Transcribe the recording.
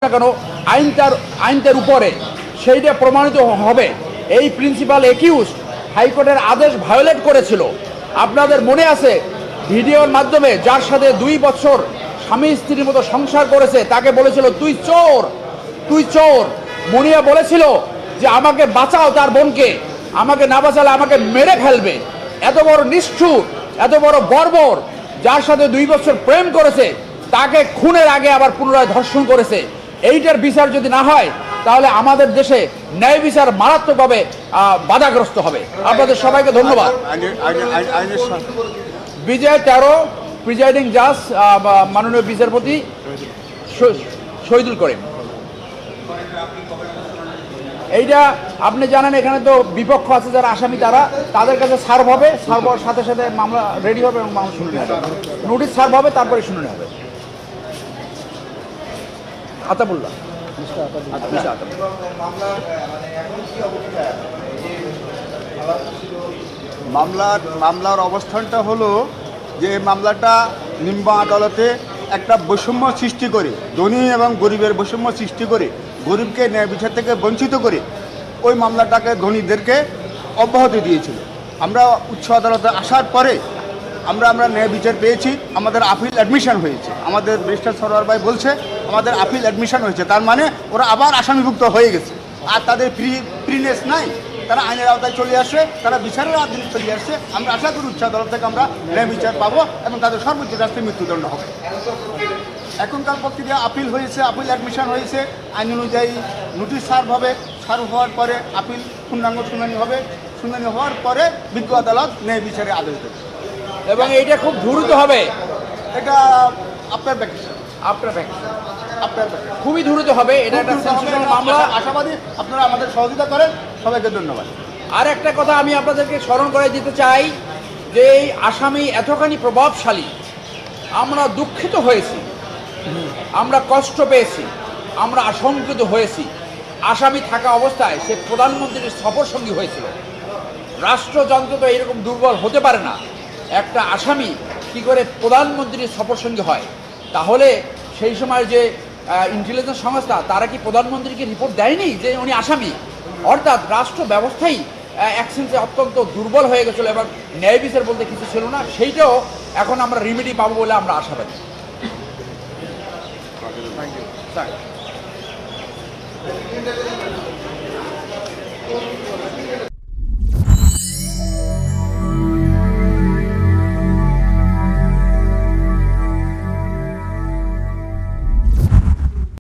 না কেন আইনটার উপরে সেইটা প্রমাণিত হবে। এই প্রিন্সিপাল একিউজ হাইকোর্টের আদেশ ভায়োলেট করেছিল। আপনাদের মনে আছে ভিডিওর মাধ্যমে যার সাথে 2 বছর স্বামী স্ত্রীর মতো সংসার করেছে তাকে বলেছিল তুই চোর, তুই চোর। মুনিয়া বলেছিল যে আমাকে বাঁচাও, তার বোনকে, আমাকে না বাঁচালে আমাকে মেরে ফেলবে। এত বড় নিষ্ঠুর, এত বড় বর্বর, যার সাথে 2 বছর প্রেম করেছে তাকে খুনের আগে আবার পুনরায় ধর্ষণ করেছে। এইটার বিচার যদি না হয় তাহলে আমাদের দেশে ন্যায় বিচার মারাত্মকভাবে বাধাগ্রস্ত হবে। আপনাদের সবাইকে ধন্যবাদ। বিজয় 13 প্রিজাইডিং জাজ মাননীয় বিচারপতি শহীদুল করিম। এইটা আপনি জানেন এখানে তো বিপক্ষ আছে যারা আসামি, তাদের কাছে সার্ভ হবে, সার্ভ হওয়ার সাথে সাথে মামলা রেডি হবে এবং মামলা শুনানি হবে, নোটিশ সার্ভ হবে, তারপরে শুনানি হবে। আতাবুল্লাহ মামলার অবস্থানটা হলো যে মামলাটা নিম্ন আদালতে একটা বৈষম্য সৃষ্টি করে, ধনী এবং গরিবের বৈষম্য সৃষ্টি করে, গরিবকে ন্যায় বিচার থেকে বঞ্চিত করে ওই মামলাটাকে ধনীদেরকে অব্যাহতি দিয়েছিল। আমরা উচ্চ আদালতে আসার পরে আমরা ন্যায় বিচার পেয়েছি, আমাদের আপিল অ্যাডমিশন হয়েছে। আমাদের ব্যারিস্টার সরোয়ার ভাই বলছে আমাদের আপিল অ্যাডমিশন হয়েছে, তার মানে ওরা আবার আসামিভুক্ত হয়ে গেছে। আর তাদের প্রিনেস নাই, তারা আইনের আওতায় চলে আসে, তারা বিচারের আওতায় চলে আসছে। আমরা আশা করি উচ্চ আদালত থেকে আমরা ন্যায় বিচার পাবো এবং তাদের সর্বোচ্চ শাস্তি মৃত্যুদণ্ড হবে। এখনকার প্রক্রিয়া আপিল হয়েছে, আপিল অ্যাডমিশন হয়েছে, আইন অনুযায়ী নোটিশ সার্ভ হবে, সার্ভ হওয়ার পরে আপিল পূর্ণাঙ্গ শুনানি হবে, শুনানি হওয়ার পরে বিজ্ঞ আদালত ন্যায় বিচারে আদেশ দেবে এবং এইটা খুব দ্রুত হবে। এটা আপনার ব্যাখ্যা, খুবই দ্রুত হবে। এটা একটা সেনসেশনাল মামলা, আশাবাদী। আপনারা আমাদের সহযোগিতা করেন, সবাইকে ধন্যবাদ। আর একটা কথা আমি আপনাদেরকে স্মরণ করে দিতে চাই যে এই আসামি এতখানি প্রভাবশালী, আমরা দুঃখিত হয়েছি, আমরা কষ্ট পেয়েছি, আমরা আশঙ্কিত হয়েছি। আসামি থাকা অবস্থায় সে প্রধানমন্ত্রীর সফর সঙ্গী হয়েছিল। রাষ্ট্রযন্ত্র তো এইরকম দুর্বল হতে পারে না। একটা আসামি কি করে প্রধানমন্ত্রীর সফর সঙ্গী হয়? তাহলে সেই সময় যে ইন্টেলিজেন্স সংস্থা তারা কি প্রধানমন্ত্রীকে রিপোর্ট দেয়নি যে উনি আসামি? অর্থাৎ রাষ্ট্র ব্যবস্থাই এক সেন্সে অত্যন্ত দুর্বল হয়ে গেছিলো এবং ন্যায় বিচার বলতে কিছু ছিল না। সেইটাও এখন আমরা রিমেডি পাবো বলে আমরা আশাবাদী। Thank you.